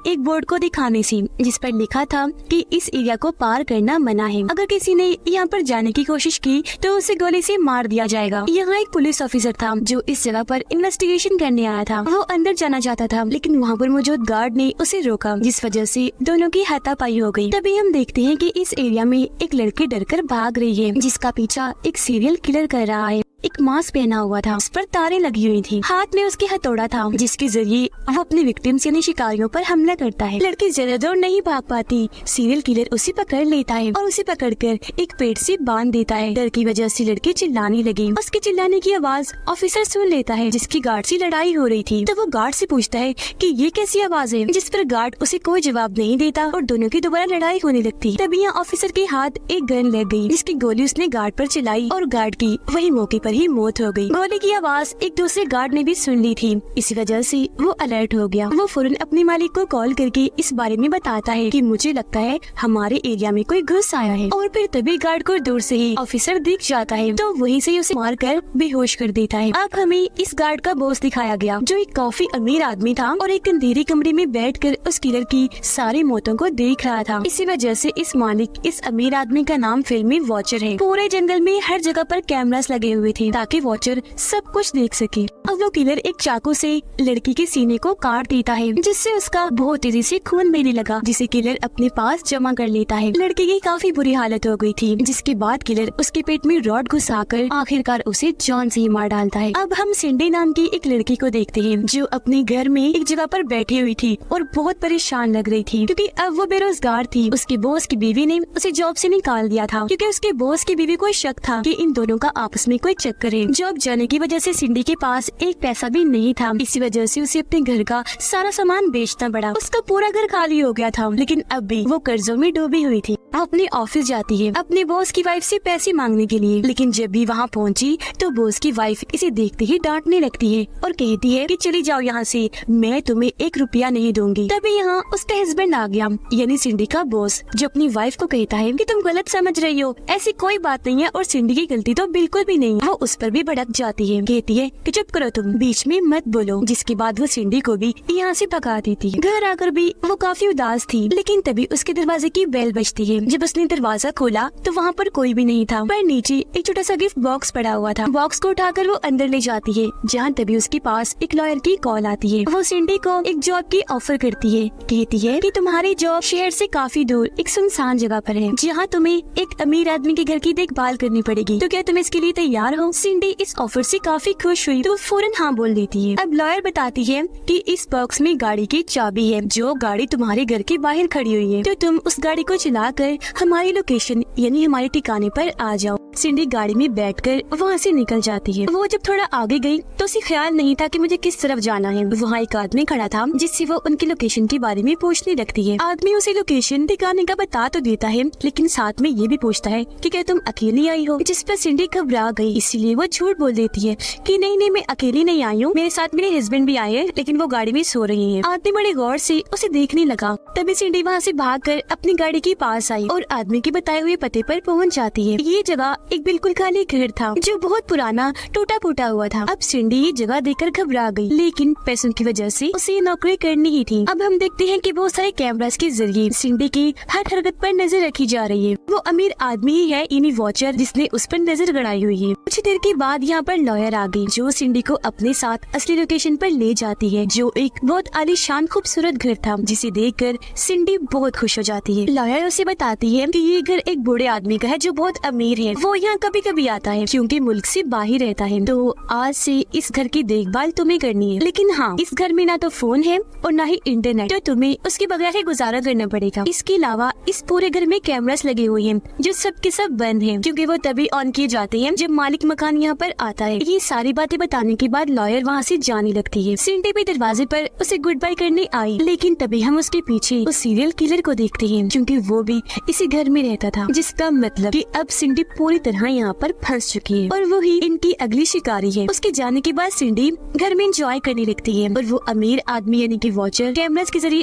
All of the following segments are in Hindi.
एक बोर्ड को दिखाने से, जिस पर लिखा था कि इस एरिया को पार करना मना है। अगर किसी ने यहाँ पर जाने की कोशिश की तो उसे गोली से मार दिया जाएगा। यहाँ एक पुलिस ऑफिसर था जो इस जगह पर इन्वेस्टिगेशन करने आया था। वो अंदर जाना चाहता था, लेकिन वहाँ पर मौजूद गार्ड ने उसे रोका, जिस वजह से दोनों की हाथापाई हो गई। तभी हम देखते हैं कि इस एरिया में एक लड़की डरकर भाग रही है, जिसका पीछा एक सीरियल किलर कर रहा है। एक मास्क पहना हुआ था, उस पर तारें लगी हुई थी, हाथ में उसके हथौड़ा था, जिसके जरिए वो अपने विक्टिम्स यानी शिकारियों पर हमला करता है। लड़की ज्यादा दूर नहीं भाग पाती, सीरियल किलर उसे पकड़ लेता है और उसे पकड़कर एक पेड़ से बांध देता है। डर की वजह से लड़की चिल्लाने लगी। उसके चिल्लाने की आवाज ऑफिसर सुन लेता है, जिसकी गार्ड से लड़ाई हो रही थी। तो वो गार्ड से पूछता है कि ये कैसी आवाज है, जिस पर गार्ड उसे कोई जवाब नहीं देता और दोनों की दोबारा लड़ाई होने लगती। तभी यहाँ ऑफिसर के हाथ एक गन लग गई, जिसकी गोली उसने गार्ड पर चलाई और गार्ड की वही मौके पर ही मौत हो गई। गोली की आवाज एक दूसरे गार्ड ने भी सुन ली थी, इसी वजह से वो अलर्ट हो गया। वो फौरन अपने मालिक को कॉल करके इस बारे में बताता है कि मुझे लगता है हमारे एरिया में कोई घुस आया है। और फिर तभी गार्ड को दूर से ही ऑफिसर दिख जाता है, तो वहीं से उसे मारकर बेहोश कर देता है। अब हमें इस गार्ड का बॉस दिखाया गया, जो एक काफी अमीर आदमी था और एक अंधेरे कमरे में बैठकर उस किलर की सारी मौतों को देख रहा था। इसी वजह से इस मालिक इस अमीर आदमी का नाम फिल्मी वॉचर है। पूरे जंगल में हर जगह पर कैमरास लगे हुए थे ताकि वॉचर सब कुछ देख सके। अब वो किलर एक चाकू से लड़की के सीने को काट देता है, जिससे उसका बहुत तेजी से खून बहने लगा, जिसे किलर अपने पास जमा कर लेता है। लड़की की काफी बुरी हालत हो गई थी, जिसके बाद किलर उसके पेट में रॉड घुसाकर आखिरकार उसे जान से ही मार डालता है। अब हम सिंडी नाम की एक लड़की को देखते हैं, जो अपने घर में एक जगह पर बैठी हुई थी और बहुत परेशान लग रही थी, क्योंकि अब वो बेरोजगार थी। उसके बॉस की बीवी ने उसे जॉब से निकाल दिया था, क्योंकि उसके बॉस की बीवी को शक था कि इन दोनों का आपस में कोई चक्कर है। जॉब जाने की वजह से सिंडी के पास एक पैसा भी नहीं था, इसी वजह से उसे अपने घर का सारा सामान बेचना पड़ा। उसका पूरा घर खाली हो गया था, लेकिन अब भी वो कर्जों में डूबी हुई थी। वो अपने ऑफिस जाती है अपने बॉस की वाइफ से पैसे मांगने के लिए, लेकिन जब भी वहाँ पहुँची तो बॉस की वाइफ इसे देखते ही डांटने लगती है और कहती है कि चली जाओ यहाँ से, मैं तुम्हें 1 रुपया नहीं दूंगी। तभी यहाँ उसका हस्बैंड आ गया, यानी सिंडी का बॉस, जो अपनी वाइफ को कहता है कि तुम गलत समझ रही हो, ऐसी कोई बात नहीं है और सिंडी की गलती तो बिल्कुल भी नहीं है। वो उस पर भी भड़क जाती है, कहती है कि चुप करो, तुम बीच में मत बोलो, जिसके बाद वो सिंडी को भी यहाँ से भगा देती है। घर आकर भी वो काफी उदास थी, लेकिन तभी उसके दरवाजे की बेल बजती है। जब उसने दरवाजा खोला तो वहाँ पर कोई भी नहीं था, पर नीचे एक छोटा सा गिफ्ट बॉक्स पड़ा हुआ था। बॉक्स को उठाकर वो अंदर ले जाती है, जहाँ तभी उसके पास एक लॉयर की कॉल आती है। वो सिंडी को एक जॉब की ऑफर करती है, कहती है कि तुम्हारी जॉब शहर से काफी दूर एक सुनसान जगह पर है, जहाँ तुम्हें एक अमीर आदमी के घर की देखभाल करनी पड़ेगी, तो क्या तुम इसके लिए तैयार हो? सिंडी इस ऑफर से काफी खुश हुई तो फौरन हाँ बोल देती है। अब लॉयर बताती है कि इस बॉक्स में गाड़ी की चाबी है, जो गाड़ी तुम्हारे घर के बाहर खड़ी हुई है, तो तुम उस गाड़ी को चलाकर हमारी लोकेशन यानी हमारे ठिकाने पर आ जाओ। सिंडी गाड़ी में बैठकर वहाँ से निकल जाती है। वो जब थोड़ा आगे गई तो उसे ख्याल नहीं था कि मुझे किस तरफ जाना है। वहाँ एक आदमी खड़ा था, जिससे वो उनकी लोकेशन के बारे में पूछने लगती है। आदमी उसे लोकेशन ठिकाने का बता तो देता है, लेकिन साथ में ये भी पूछता है कि क्या तुम अकेली आई हो, जिस पर सिंडी घबरा गई, इसीलिए वो झूठ बोल देती है कि नहीं मैं अकेली नहीं आई हूँ, मेरे साथ मेरे हस्बैंड भी आए हैं, लेकिन वो गाड़ी में सो रही है। आदमी बड़े गौर से उसे देखने लगा। तभी सिंडी वहाँ से भागकर अपनी गाड़ी के पास आई और आदमी के बताए हुए पते पर पहुँच जाती है। ये जगह एक बिल्कुल खाली घर था, जो बहुत पुराना टूटा फूटा हुआ था। अब सिंडी ये जगह देखकर घबरा गई, लेकिन पैसों की वजह से उसे नौकरी करनी ही थी। अब हम देखते हैं कि बहुत सारे कैमरास के जरिए सिंडी की हर हरकत पर नजर रखी जा रही है। वो अमीर आदमी ही है यानी वॉचर, जिसने उस पर नजर गड़ाई हुई है। कुछ देर के बाद यहाँ पर लॉयर आ गई, जो सिंडी को अपने साथ असली लोकेशन पर ले जाती है, जो एक बहुत आलीशान खूबसूरत घर था, जिसे देखकर सिंडी बहुत खुश हो जाती है। लॉयर उसे बताती है कि ये घर एक बूढ़े आदमी का है, जो बहुत अमीर है। वो यहाँ कभी कभी आता है, क्योंकि मुल्क से बाहर रहता है, तो आज से इस घर की देखभाल तुम्हें करनी है। लेकिन हाँ, इस घर में ना तो फोन है और ना ही इंटरनेट, तो तुम्हें उसके बगैर ही गुजारा करना पड़ेगा। इसके अलावा इस पूरे घर में कैमरास लगे हुए हैं, जो सब के सब बंद हैं, क्योंकि वो तभी ऑन किए जाते हैं जब मालिक मकान यहाँ पर आता है। ये सारी बातें बताने के बाद लॉयर वहाँ से जाने लगती है। सिंडी भी दरवाजे पर उसे गुड बाय करने आई, लेकिन तभी हम उसके पीछे उस सीरियल किलर को देखते हैं, क्योंकि वो भी इसी घर में रहता था, जिसका मतलब कि अब सिंडी पूरी तरह यहाँ पर फंस चुकी है और वो ही इनकी अगली शिकारी है। उसके जाने के बाद सिंडी घर में एंजॉय करने लगती है और वो अमीर आदमी यानी कि वॉचर कैमरास के जरिए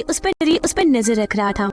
उस पर नजर रख रहा था।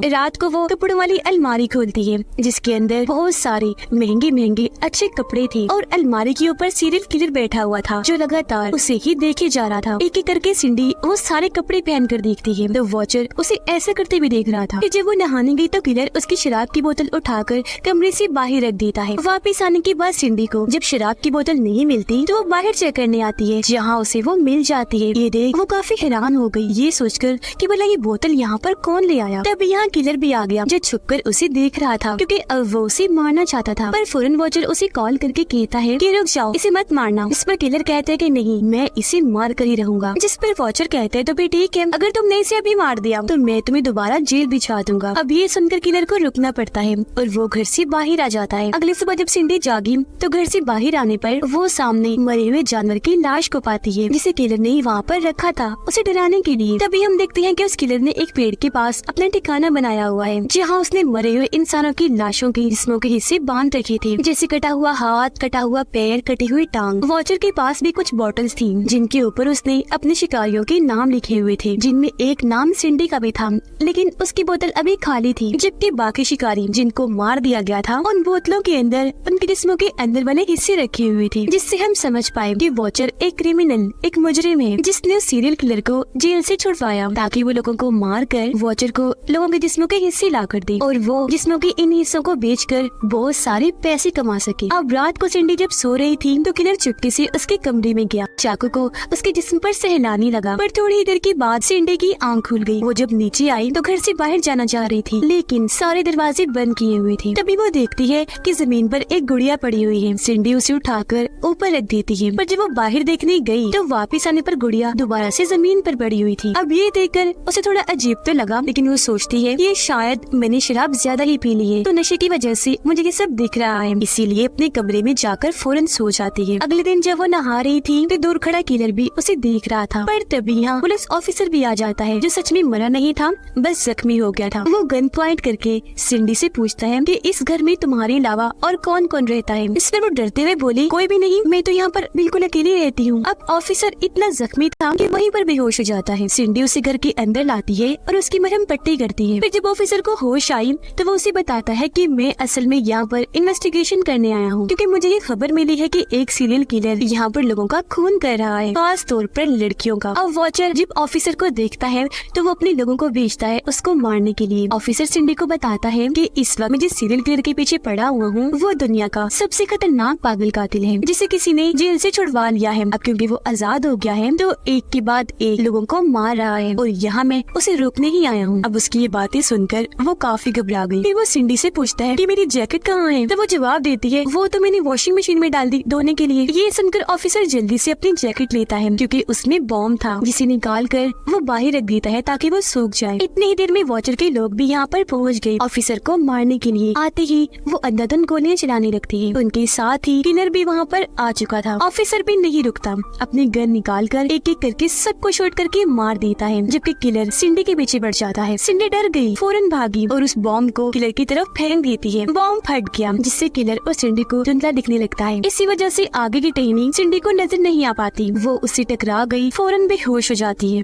रात को वो कपड़ों वाली अलमारी खोलती है जिसके अंदर बहुत सारे महंगे महंगे अच्छे कपड़े थे और अलमारी के ऊपर सीरियल किलर बैठा हुआ था जो लगातार उसे ही देखे जा रहा था। एक एक करके सिंडी वो सारे कपड़े पहन कर देखती है तो वॉचर उसे ऐसा करते भी देख रहा था कि जब वो नहाने गई तो किलर उसकी शराब की बोतल उठाकर कमरे से बाहर रख देता है। वापिस आने के बाद सिंडी को जब शराब की बोतल नहीं मिलती तो वो बाहर चेक करने आती है जहाँ उसे वो मिल जाती है। ये देख वो काफी हैरान हो गई ये सोचकर कि भला ये बोतल यहाँ पर कौन ले आया। तब यहाँ किलर भी आ गया जो छुपकर उसे देख रहा था क्योंकि अब वो उसे मारना चाहता था, पर फौरन वॉचर उसे कॉल करके कहता है कि रुक जाओ, इसे मत मारना। इस पर किलर कहता है कि नहीं, मैं इसे मार कर ही रहूंगा। जिस पर वॉचर कहता है तो भी ठीक है, अगर तुमने इसे अभी मार दिया तो मैं तुम्हें दोबारा जेल भिजवा दूंगा। अब ये सुनकर किलर को रुकना पड़ता है और वो घर से बाहर आ जाता है। अगली सुबह जब सिंडी जागी तो घर से बाहर आने पर वो सामने मरे हुए जानवर की लाश को पाती है जिसे किलर ने वहाँ पर रखा था उसे डराने के लिए। तभी हम देखते हैं कि उस किलर ने एक पेड़ के पास अपना ठिकाना बनाया हुआ है जहाँ उसने मरे हुए इंसानों की लाशों के जिस्मों के हिस्से बांध रखे थे, जैसे कटा हुआ हाथ, कटा हुआ पैर, कटी हुई टांग। वॉचर के पास भी कुछ बॉटल्स थी जिनके ऊपर उसने अपने शिकारियों के नाम लिखे हुए थे, जिनमें एक नाम सिंडी का भी था, लेकिन उसकी बोतल अभी खाली थी। जबकि बाकी शिकारी जिनको मार दिया गया था उन बोतलों के अंदर उनके जिस्मों के अंदर वाले हिस्से रखे हुए थे, जिससे हम समझ पाए कि वॉचर एक क्रिमिनल, एक मुजरिम है जिसने सीरियल किलर को जेल से छुड़वाया ताकि वो लोगों को मार कर वॉचर को लोगों के जिस्मों के हिस्से ला कर दे और वो जिस्मों के इन हिस्सों को बेचकर बहुत सारे पैसे कमा सके। अब रात को सिंडी जब सो रही थी तो किलर चुपके से उसके कमरे में गया, चाकू को उसके जिस्म पर सहलाने लगा, पर थोड़ी देर के बाद सिंडी की आंख खुल गई। वो जब नीचे आई तो घर से बाहर जाना चाह रही थी लेकिन सारे दरवाजे बंद किए हुए थे। तभी वो देखती है कि जमीन पर एक गुड़िया पड़ी हुई है। सिंडी उसे उठाकर ऊपर रख देती है, पर जब वो बाहर देखने गई तो वापस आने पर गुड़िया दोबारा से जमीन पर पड़ी हुई थी। अब ये देखकर उसे थोड़ा अजीब तो लगा, लेकिन वो सोचती है ये शायद मैंने शराब ज्यादा ही पी ली है तो नशे की वजह से मुझे ये सब दिख रहा है, इसीलिए अपने कमरे में जाकर फौरन सो जाती है। अगले दिन जब वो नहा रही थी तो दूर खड़ा किलर भी उसे देख रहा था, पर तभी यहाँ पुलिस ऑफिसर भी आ जाता है जो सच में मरा नहीं था, बस जख्मी हो गया था। वो गन पॉइंट करके सिंडी से पूछता है कि इस घर में तुम्हारे अलावा और कौन कौन रहता है। इस पर वो डरते हुए बोली, कोई भी नहीं, मैं तो यहाँ पर बिल्कुल अकेली रहती हूँ। अब ऑफिसर इतना जख्मी था कि वहीं पर बेहोश हो जाता है। सिंडी उसे घर के अंदर लाती है और उसकी मरहम पट्टी करती है। फिर जब ऑफिसर को होश आई तो वो उसे बताता है कि मैं असल में यहाँ पर इन्वेस्टिगेशन करने आया हूँ क्योंकि मुझे ये खबर मिली है कि एक सीरियल किलर यहाँ पर लोगों का खून कर रहा है, खास तौर पर लड़कियों का। अब वॉचर जब ऑफिसर को देखता है तो वो अपने लोगों को भेजता है उसको मारने के लिए। ऑफिसर सिंडी को बताता है कि इस वक्त मैं जिस सीरियल किलर के पीछे पड़ा हुआ हूँ वो दुनिया का सबसे खतरनाक पागल कातिल है जिसे किसी ने जेल से छुड़वा लिया है। अब क्योंकि वो आजाद हो गया है तो एक के बाद एक लोगों को मार रहा है और यहाँ मैं उसे रोकने ही आया हूँ। अब उसकी ये बातें सुनकर वो काफी घबरा गई। फिर वो सिंडी से पूछता है कि मेरी जैकेट कहाँ है, तो वो जवाब देती है वो तो मैंने वॉशिंग मशीन में डाल दी धोने के लिए। ये सुनकर ऑफिसर जल्दी से अपनी जैकेट लेता है क्योंकि उसमें बॉम्ब था जिसे निकाल कर वो बाहर रख देता है ताकि वो सूख जाए। इतनी ही देर में वॉचर के लोग भी यहाँ पर पहुँच गए ऑफिसर को मारने के लिए। आते ही वो अंधाधुंध गोलियां चलाने लगती है। उनके साथ ही किलर भी वहाँ पर आ चुका था। ऑफिसर भी नहीं रुकता, अपनी गन निकाल कर एक एक करके सबको शॉट करके मार देता है, जबकि किलर सिंडी के पीछे बढ़ जाता है। सिंडी डर गई, फौरन भागी और उस बॉम्ब को किलर की तरफ फेंक देती है। बॉम्ब फट गया जिससे किलर और सिंडी को धुंधला दिखने लगता है। इसी वजह से आगे की टहनी सिंडी को नजर नहीं आ पाती। वो उससे टकरा गई, फौरन बेहोश हो जाती है।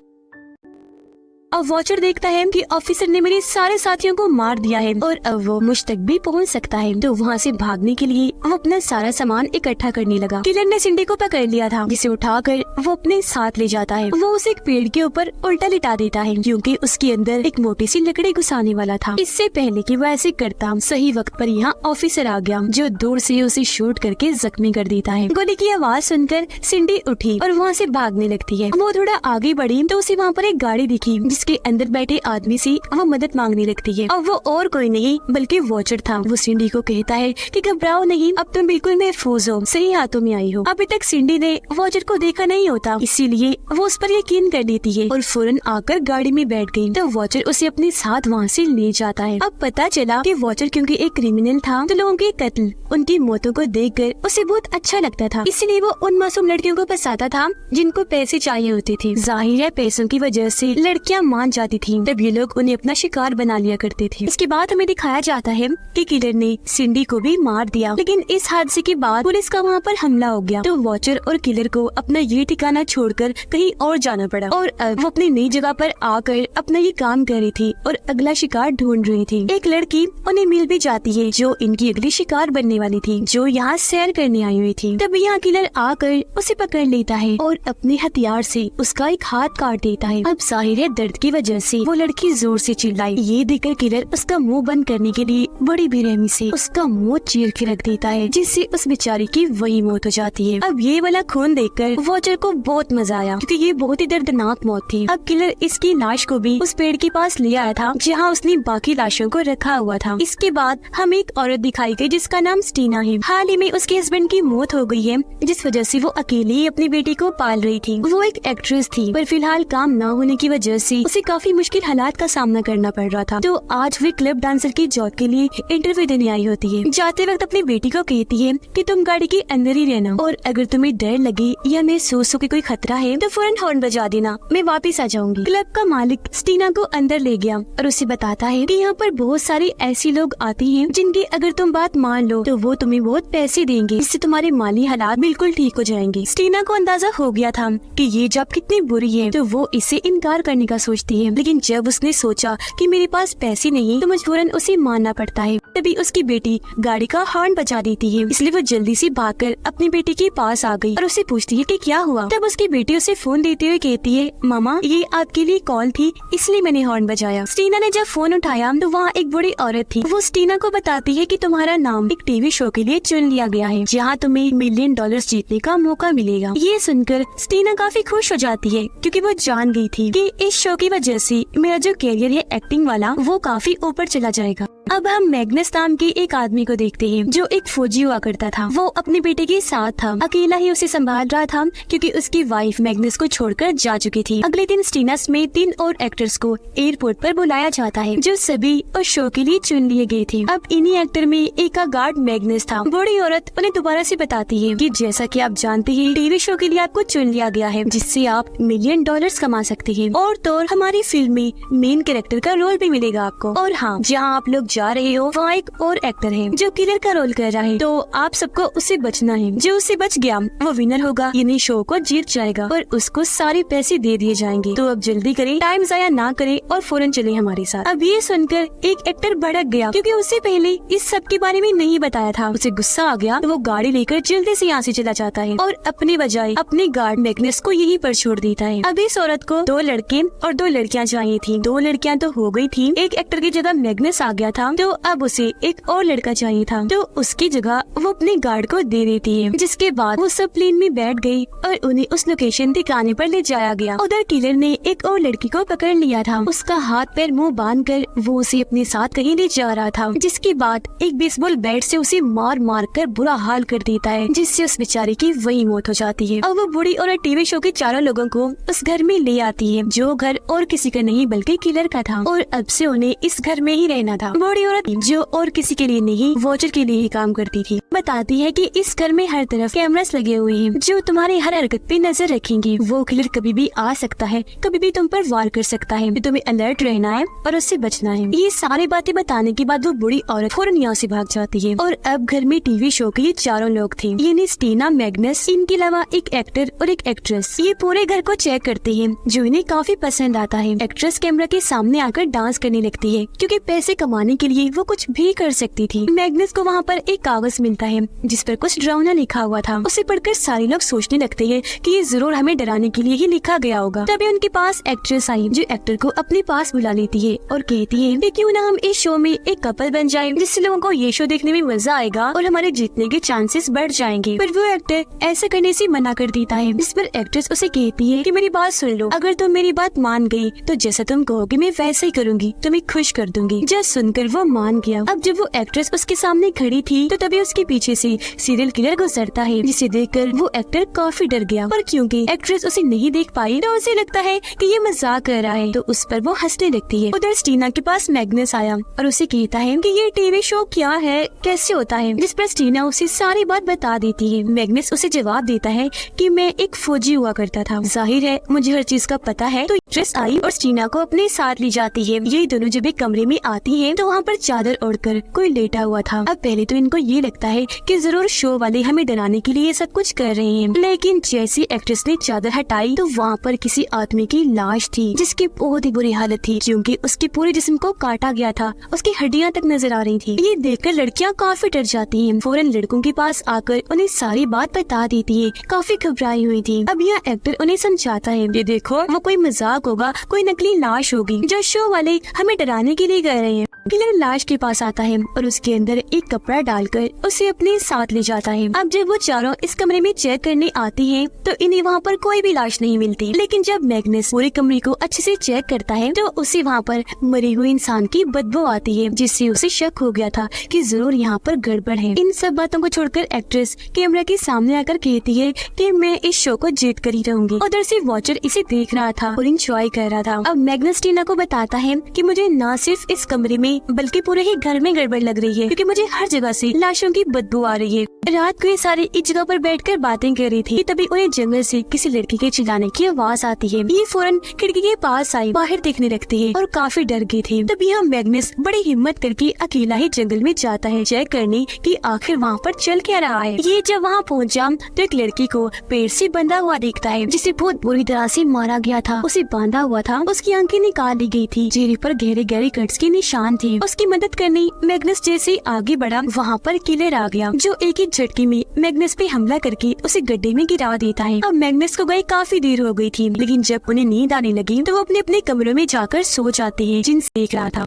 अब वॉचर देखता है कि ऑफिसर ने मेरे सारे साथियों को मार दिया है और अब वो मुझ तक भी पहुंच सकता है, तो वहाँ से भागने के लिए वो अपना सारा सामान इकट्ठा करने लगा। किलर ने सिंडी को पकड़ लिया था जिसे उठाकर वो अपने साथ ले जाता है। वो उसे एक पेड़ के ऊपर उल्टा लिटा देता है क्योंकि उसके अंदर एक मोटी सी लकड़ी घुसाने वाला था। इससे पहले कि वो ऐसे करता सही वक्त पर यहाँ ऑफिसर आ गया जो दूर से उसे शूट करके जख्मी कर देता है। गोली की आवाज सुनकर सिंडी उठी और वहाँ से भागने लगती है। वो थोड़ा आगे बढ़ी तो उसे वहाँ पर एक गाड़ी दिखी के अंदर बैठे आदमी से वो मदद मांगने लगती है। अब वो और कोई नहीं बल्कि वॉचर था। वो सिंडी को कहता है कि घबराओ नहीं, अब तुम बिल्कुल महफूज हो, सही हाथों में आई हो। अभी तक सिंडी ने वॉचर को देखा नहीं होता, इसीलिए वो उस पर यकीन कर लेती है और फौरन आकर गाड़ी में बैठ गई। तो वॉचर उसे अपने साथ वहाँ से ले जाता है। अब पता चला कि वॉचर क्योंकि एक क्रिमिनल था तो लोगों के कत्ल, उनकी मौतों को देखकर उसे बहुत अच्छा लगता था, इसलिए वो उन मासूम लड़कियों को फंसाता था जिनको पैसे चाहिए होते थे। जाहिर है पैसों की वजह से लड़कियां मान जाती थी तब ये लोग उन्हें अपना शिकार बना लिया करते थे। इसके बाद हमें दिखाया जाता है कि किलर ने सिंडी को भी मार दिया, लेकिन इस हादसे के बाद पुलिस का वहाँ पर हमला हो गया तो वॉचर और किलर को अपना ये ठिकाना छोड़कर कहीं और जाना पड़ा और अब वो अपनी नई जगह पर आकर अपना ये काम कर रही थी और अगला शिकार ढूंढ रही थी। एक लड़की उन्हें मिल भी जाती है जो इनकी अगली शिकार बनने वाली थी, जो यहाँ सैर करने आई हुई थी। तब यहाँ किलर आकर उसे पकड़ लेता है और अपने हथियार से उसका एक हाथ काट देता है। अब जाहिर है दर्द की वजह से वो लड़की जोर से चिल्लाई। ये देखकर किलर उसका मुंह बंद करने के लिए बड़ी बेरहमी से उसका मुंह चीर के रख देता है, जिससे उस बेचारी की वही मौत हो जाती है। अब ये वाला खून देखकर वॉचर को बहुत मजा आया क्योंकि ये बहुत ही दर्दनाक मौत थी। अब किलर इसकी लाश को भी उस पेड़ के पास ले आया था जहाँ उसने बाकी लाशों को रखा हुआ था। इसके बाद हमें एक औरत दिखाई गई जिसका नाम स्टीना है। हाल ही में उसके हस्बैंड की मौत हो गई है, जिस वजह से वो अकेले ही अपनी बेटी को पाल रही थी। वो एक एक्ट्रेस थी पर फिलहाल काम न होने की वजह से उसे काफी मुश्किल हालात का सामना करना पड़ रहा था। तो आज वे क्लब डांसर की जॉब के लिए इंटरव्यू देने आई होती है। जाते वक्त अपनी बेटी को कहती है कि तुम गाड़ी के अंदर ही रहना और अगर तुम्हें डर लगे या महसूस हो कि कोई खतरा है तो फौरन हॉर्न बजा देना, मैं वापस आ जाऊंगी। क्लब का मालिक स्टीना को अंदर ले गया और उसे बताता है कि यहाँ पर बहुत सारे ऐसे लोग आते हैं जिनकी अगर तुम बात मान लो तो वो तुम्हें बहुत पैसे देंगे, इससे तुम्हारे माली हालात बिल्कुल ठीक हो जाएंगे। स्टीना को अंदाजा हो गया था कि ये जॉब कितनी बुरी है तो वो इसे इनकार करने का सोचती है, लेकिन जब उसने सोचा कि मेरे पास पैसे नहीं तो मजबूरन उसे मानना पड़ता है। तभी उसकी बेटी गाड़ी का हॉर्न बजा देती है, इसलिए वो जल्दी से भागकर अपनी बेटी के पास आ गई और उससे पूछती है कि क्या हुआ। तब उसकी बेटी उसे फोन देते हुए कहती है, मामा ये आपके लिए कॉल थी इसलिए मैंने हॉर्न बजाया। स्टीना ने जब फोन उठाया तो वहाँ एक बड़ी औरत थी। वो स्टीना को बताती है कि तुम्हारा नाम एक टीवी शो के लिए चुन लिया गया है जहाँ तुम्हें $1 मिलियन जीतने का मौका मिलेगा। ये सुनकर स्टीना काफी खुश हो जाती है क्योंकि वो जान गई थी कि इस शो की वजह से मेरा जो कैरियर है एक्टिंग वाला वो काफी ऊपर चला जाएगा। अब हम मैग्नस नाम के एक आदमी को देखते हैं जो एक फौजी हुआ करता था। वो अपने बेटे के साथ था, अकेला ही उसे संभाल रहा था क्योंकि उसकी वाइफ मैग्नस को छोड़कर जा चुकी थी। अगले दिन स्टीना समेत 3 और एक्टर्स को एयरपोर्ट पर बुलाया जाता है जो सभी उस शो के लिए चुन लिए गए थे। अब इन्हीं एक्टर में एक का गार्ड मैग्नस था। बड़ी औरत उन्हें दोबारा से बताती है कि जैसा कि आप जानते हैं टीवी शो के लिए आपको चुन लिया गया है जिससे आप $1 मिलियन कमा सकते हैं और तो और हमारी फिल्म में मेन कैरेक्टर का रोल भी मिलेगा आपको। और हाँ, जहाँ आप लोग जा रहे हो वहाँ एक और एक्टर है जो किलर का रोल कर रहा है, तो आप सबको उससे बचना है। जो उससे बच गया वो विनर होगा, यानी शो को जीत जाएगा और उसको सारे पैसे दे दिए जाएंगे। तो अब जल्दी करें, टाइम जाया ना करें और फौरन चले हमारे साथ। अब ये सुनकर एक एक्टर भड़क गया क्योंकि उससे पहले इस सब के बारे में नहीं बताया था। उसे गुस्सा आ गया तो वो गाड़ी लेकर जल्दी से यहाँ से चला जाता है और अपने बजाय अपने गार्ड मैग्नस को यहीं पर छोड़ देता है। अब इस औरत को 2 लड़के और 2 लड़कियाँ चाहिए थी। 2 लड़कियाँ तो हो गई थी, एक एक्टर की जगह मैग्नस आ गया था तो अब उसे एक और लड़का चाहिए था, तो उसकी जगह वो अपने गार्ड को दे देती है। जिसके बाद वो सब प्लेन में बैठ गई और उन्हें उस लोकेशन ठिकाने पर ले जाया गया। उधर किलर ने एक और लड़की को पकड़ लिया था, उसका हाथ पैर मुंह बांधकर वो उसे अपने साथ कहीं ले जा रहा था। जिसके बाद एक बेसबॉल बैट से उसे मार मार कर बुरा हाल कर देता है, जिससे उस बेचारे की वही मौत हो जाती है। अब वो बूढ़ी और टीवी शो के चारों लोगों को उस घर में ले आती है जो घर और किसी का नहीं बल्कि किलर का था और अब से उन्हें इस घर में ही रहना था। बूढ़ी औरत जो और किसी के लिए नहीं वॉचर के लिए ही काम करती थी, बताती है कि इस घर में हर तरफ कैमरास लगे हुए हैं जो तुम्हारी हर हरकत पे नजर रखेंगे। वो किलर कभी भी आ सकता है, कभी भी तुम पर वार कर सकता है, तुम्हें अलर्ट रहना है और उससे बचना है। ये सारी बातें बताने के बाद वो बूढ़ी औरत फौरन यहाँ से भाग जाती है और अब घर में टीवी शो के लिए चारों लोग थे, यानी स्टीना, मैग्नस, इनके अलावा एक एक्टर और एक एक्ट्रेस। ये पूरे घर को चेक करते हैं जो इन्हें काफी पसंद आता है। एक्ट्रेस कैमरा के सामने आकर डांस करने लगती है क्योंकि पैसे कमाने के लिए वो कुछ भी कर सकती थी। मैग्नस को वहाँ पर एक कागज मिलता है जिस पर कुछ डरावना लिखा हुआ था। उसे पढ़कर सारे लोग सोचने लगते हैं कि ये जरूर हमें डराने के लिए ही लिखा गया होगा। तभी उनके पास एक्ट्रेस आई जो एक्टर को अपने पास बुला लेती है और कहती है कि क्यों ना हम इस शो में एक कपल बन जाए, जिससे लोगों को ये शो देखने में मजा आएगा और हमारे जीतने के चांसेस बढ़ जाएंगे। पर वो एक्टर ऐसा करने से मना कर देता है, जिस पर एक्ट्रेस उसे कहती है कि मेरी बात सुन लो, अगर तुम मेरी बात मान गई तो जैसा तुम कहोगे मैं वैसा ही करूंगी, तुम्हें खुश कर दूंगी। जब सुनकर वो वो मान गया। अब जब वो एक्ट्रेस उसके सामने खड़ी थी तो तभी उसके पीछे से सीरियल किलर गुजरता है, जिसे देखकर वो एक्टर काफी डर गया। पर क्योंकि एक्ट्रेस उसे नहीं देख पाई तो उसे लगता है कि ये मजाक कर रहा है, तो उस पर वो हंसने लगती है। उधर स्टीना के पास मैग्नस आया और उसे कहता है कि ये टीवी शो क्या है, कैसे होता है, जिस पर स्टीना उसे सारी बात बता देती है। मैग्नस उसे जवाब देता है कि मैं एक फौजी हुआ करता था, जाहिर है मुझे हर चीज का पता है। तो एक्ट्रेस आई और स्टीना को अपने साथ ले जाती है। ये दोनों जब एक कमरे में आती हैं तो वहाँ पर चादर ओढ़कर कोई लेटा हुआ था। अब पहले तो इनको ये लगता है कि जरूर शो वाले हमें डराने के लिए सब कुछ कर रहे हैं, लेकिन जैसे एक्ट्रेस ने चादर हटाई तो वहाँ पर किसी आदमी की लाश थी, जिसकी बहुत ही बुरी हालत थी क्योंकि उसके पूरे जिस्म को काटा गया था, उसकी हड्डियाँ तक नजर आ रही थी। ये देखकर लड़कियाँ काफी डर जाती हैं, फौरन लड़कों के पास आकर उन्हें सारी बात बता देती है। काफी घबराई हुई थी। अब यह एक्टर उन्हें समझाता है, ये देखो वो कोई मजाक होगा, कोई नकली लाश होगी जो शो वाले हमें डराने के लिए कर रहे हैं। किलर लाश के पास आता है और उसके अंदर एक कपड़ा डालकर उसे अपने साथ ले जाता है। अब जब वो चारों इस कमरे में चेक करने आती हैं तो इन्हें वहाँ पर कोई भी लाश नहीं मिलती, लेकिन जब मैग्नस पूरे कमरे को अच्छे से चेक करता है तो उसे वहाँ पर मरे हुए इंसान की बदबू आती है, जिससे उसे शक हो गया था कि जरूर यहाँ पर गड़बड़ है। इन सब बातों को छोड़कर एक्ट्रेस कैमरा के सामने आकर कहती है कि मैं इस शो को जीत कर ही रहूंगी। उधर से वॉचर इसे देख रहा था और इंजॉय कर रहा था। अब मैग्नस टीना को बताता है कि मुझे न सिर्फ इस कमरे में बल्कि पूरे ही घर में गड़बड़ लग रही है, क्योंकि मुझे हर जगह से लाशों की बदबू आ रही है। रात को ये सारे एक जगह पर बैठकर बातें कर रही थी, तभी उन्हें जंगल से किसी लड़की के चिल्लाने की आवाज आती है। ये फौरन खिड़की के पास आई, बाहर देखने लगती है और काफी डर गई थी। तभी हम मैग्नस बड़ी हिम्मत करके अकेला ही जंगल में जाता है चेक करने कि आखिर वहाँ पर चल क्या रहा है। ये जब वहाँ पहुँचा तो एक लड़की को पेड़ से बंधा हुआ देखता है, जिसे बहुत बुरी तरह से मारा गया था। उसे बांधा हुआ था, उसकी आंखें निकाल ली गई थी, चेहरे पर गहरे गहरे कट्स के निशान थे। उसकी मदद करने मैग्नस जैसे आगे बढ़ा, वहाँ पर किलर आ गया जो एक ही झटके में मैग्नस पे हमला करके उसे गड्ढे में गिरा देता है। अब मैग्नस को गए काफी देर हो गई थी, लेकिन जब उन्हें नींद आने लगी तो वो अपने अपने कमरों में जाकर सो जाते हैं जिनसे देख रहा था।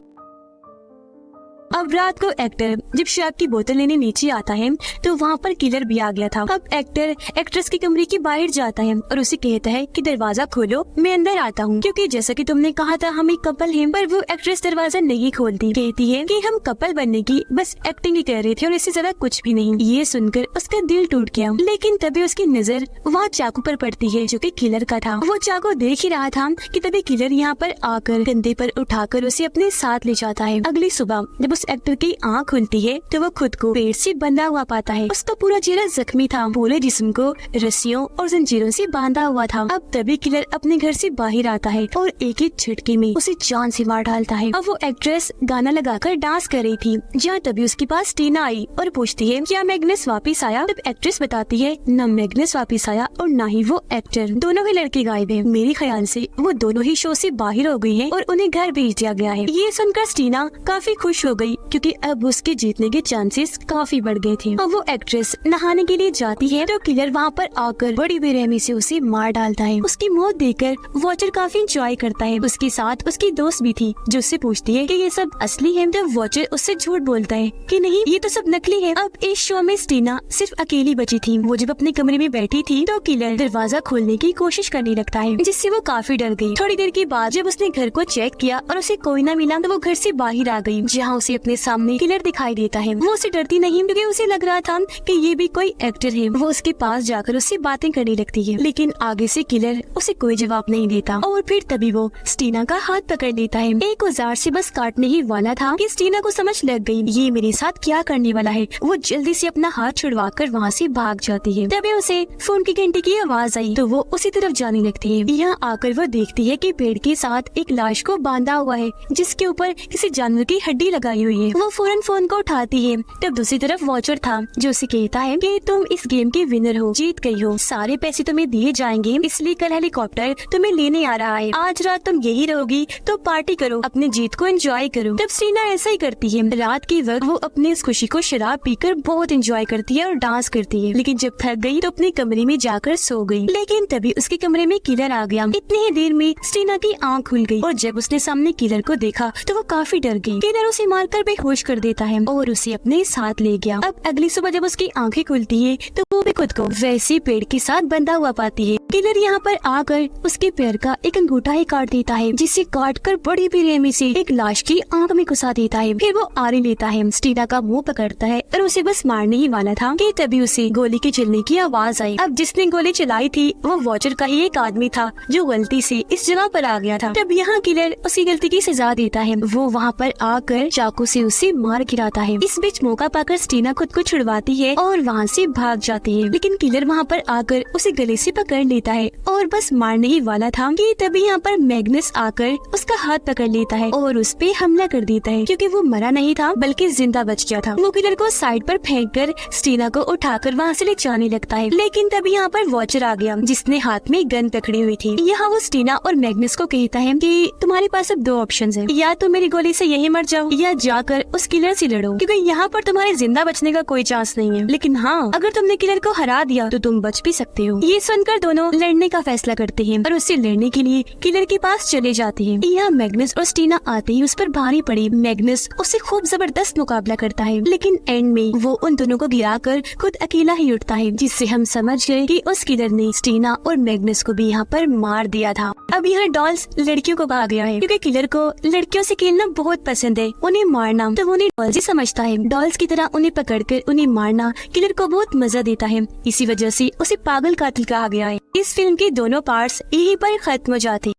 अब रात को एक्टर जब शराब की बोतल लेने नीचे आता है तो वहाँ पर किलर भी आ गया था। अब एक्टर एक्ट्रेस के कमरे के बाहर जाता है और उसे कहता है कि दरवाजा खोलो, मैं अंदर आता हूँ, क्योंकि जैसा कि तुमने कहा था हम एक कपल हैं। पर वो एक्ट्रेस दरवाजा नहीं खोलती, कहती है कि हम कपल बनने की बस एक्टिंग ही कर रहे थे और इससे ज्यादा कुछ भी नहीं। ये सुनकर उसका दिल टूट गया, लेकिन तभी उसकी नजर वहाँ चाकू पर पड़ती है जो कि किलर का था। वो चाकू देख ही रहा था कि तभी किलर यहाँ पर आकर कंधे पर उठाकर उसे अपने साथ ले जाता है। अगली सुबह जब उस एक्टर की आँख खुलती है तो वो खुद को पेड़ से बंधा हुआ पाता है। उसका पूरा चेहरा जख्मी था, पूरे जिस्म को रस्सियों और जंजीरों से बांधा हुआ था। अब तभी किलर अपने घर से बाहर आता है और एक ही झटके में उसे जान से मार डालता है। अब वो एक्ट्रेस गाना लगाकर डांस कर रही थी, जहाँ तभी उसके पास टीना आई और पूछती है क्या मैग्नस वापिस आया। तब एक्ट्रेस बताती है न मैग्नस वापिस आया और न ही वो एक्टर, दोनों ही लड़के गायब है। मेरे ख्याल से वो दोनों ही शो से बाहर हो गई है और उन्हें घर भेज दिया गया है। ये सुनकर टीना काफी खुश हो गई क्योंकि अब उसके जीतने के चांसेस काफी बढ़ गए थे। अब वो एक्ट्रेस नहाने के लिए जाती है तो किलर वहाँ पर आकर बड़ी बेरहमी से उसे मार डालता है। उसकी मौत देखकर वॉचर काफी एंजॉय करता है। उसके साथ उसकी दोस्त भी थी जो उससे पूछती है कि ये सब असली है। तो वॉचर उससे झूठ बोलता है कि नहीं ये तो सब नकली है। अब इस शो में स्टीना सिर्फ अकेली बची थी। वो जब अपने कमरे में बैठी थी तो किलर दरवाजा खोलने की कोशिश करने लगता है, जिससे वो काफी डर गई। थोड़ी देर के बाद जब उसने घर को चेक किया और उसे कोई न मिला तो वो घर से बाहर आ गई, जहाँ उसे अपने सामने किलर दिखाई देता है। वो उसे डरती नहीं क्योंकि उसे लग रहा था कि ये भी कोई एक्टर है। वो उसके पास जाकर उससे बातें करने लगती है, लेकिन आगे से किलर उसे कोई जवाब नहीं देता। और फिर तभी वो स्टीना का हाथ पकड़ लेता है। एक औजार से बस काटने ही वाला था कि स्टीना को समझ लग गई ये मेरे साथ क्या करने वाला है। वो जल्दी से अपना हाथ छुड़वाकर वहाँ से भाग जाती है। तभी उसे फोन की घंटी की आवाज आई तो वो उसी तरफ जाने लगती है। यहाँ आकर वो देखती है कि पेड़ के साथ एक लाश को बांधा हुआ है, जिसके ऊपर किसी जानवर की हड्डी लगाई हुई है। वो फौरन फोन को उठाती है। तब दूसरी तरफ वॉचर था जो उसे कहता है कि तुम इस गेम के विनर हो, जीत गई हो, सारे पैसे तुम्हें दिए जाएंगे, इसलिए कल हेलीकॉप्टर तुम्हें लेने आ रहा है। आज रात तुम यही रहोगी तो पार्टी करो, अपनी जीत को एंजॉय करो। तब स्टीना ऐसा ही करती है। रात के वक्त वो अपनी इस खुशी को शराब पीकर बहुत एंजॉय करती है और डांस करती है, लेकिन जब थक गई तो अपने कमरे में जाकर सो गई। लेकिन तभी उसके कमरे में किलर आ गया। इतनी ही देर में स्टीना की आँख खुल गई और जब उसने सामने किलर को देखा तो वो काफी डर गई। किलर उसे मारकर बेहोश कर देता है और उसे अपने साथ ले गया। अब अगली सुबह जब उसकी आंखें खुलती है तो वो भी खुद को वैसे पेड़ के साथ बंधा हुआ पाती है। किलर यहाँ पर आकर उसके पैर का एक अंगूठा ही काट देता है, जिसे काट कर बड़ी बेरहमी से एक लाश की आंख में घुसा देता है। फिर वो आरी लेता है, स्टीना का मुंह पकड़ता है और उसे बस मारने ही वाला था कि तभी उसे गोली के चलने की आवाज आई। अब जिसने गोली चलाई थी वो वॉचर का ही एक आदमी था जो गलती से इस जगह पर आ गया था। तब यहाँ किलर उसकी गलती की सजा देता है। वो वहाँ पर आकर चाकू से उसे मार गिराता है। इस बीच मौका पाकर स्टीना खुद को छुड़वाती है और वहाँ से भाग जाती है, लेकिन किलर वहाँ पर आकर उसे गले से पकड़ लेता है और बस मारने ही वाला था कि तभी यहाँ पर मैग्नस आकर उसका हाथ पकड़ लेता है और उस पे हमला कर देता है, क्योंकि वो मरा नहीं था बल्कि जिंदा बच गया था। वो किलर को साइड पर फेंक कर स्टीना को उठाकर वहाँ से ले जाने लगता है, लेकिन तभी यहाँ पर वॉचर आ गया जिसने हाथ में गन पकड़ी हुई थी। यहाँ वो स्टीना और मैग्नस को कहता है कि तुम्हारे पास अब 2 ऑप्शंस हैं, या तो मेरी गोली से यही मर जाओ या जाकर उस किलर से लड़ो, क्योंकि यहाँ पर तुम्हारे जिंदा बचने का कोई चांस नहीं है। लेकिन हाँ, अगर तुमने किलर को हरा दिया तो तुम बच भी सकते हो। ये सुनकर दोनों लड़ने का फैसला करते हैं और उससे लड़ने के लिए किलर के पास चले जाते हैं। यहाँ मैग्नस और स्टीना आते ही उस पर भारी पड़ी। मैग्नस उससे खूब जबरदस्त मुकाबला करता है, लेकिन एंड में वो उन दोनों को गिराकर खुद अकेला ही उठता है, जिससे हम समझ गए कि उस किलर ने स्टीना और मैग्नस को भी यहाँ पर मार दिया था। अब यहाँ डॉल्स लड़कियों को कहा गया है, क्योंकि किलर को लड़कियों से खेलना बहुत पसंद है, उन्हें मारना तो उन्हें डॉल्स ही समझता है। डॉल्स की तरह उन्हें पकड़कर उन्हें मारना किलर को बहुत मजा देता है, इसी वजह से उसे पागल कातिल कहा गया है। इस फिल्म के दोनों पार्ट्स यहीं पर खत्म हो जाते।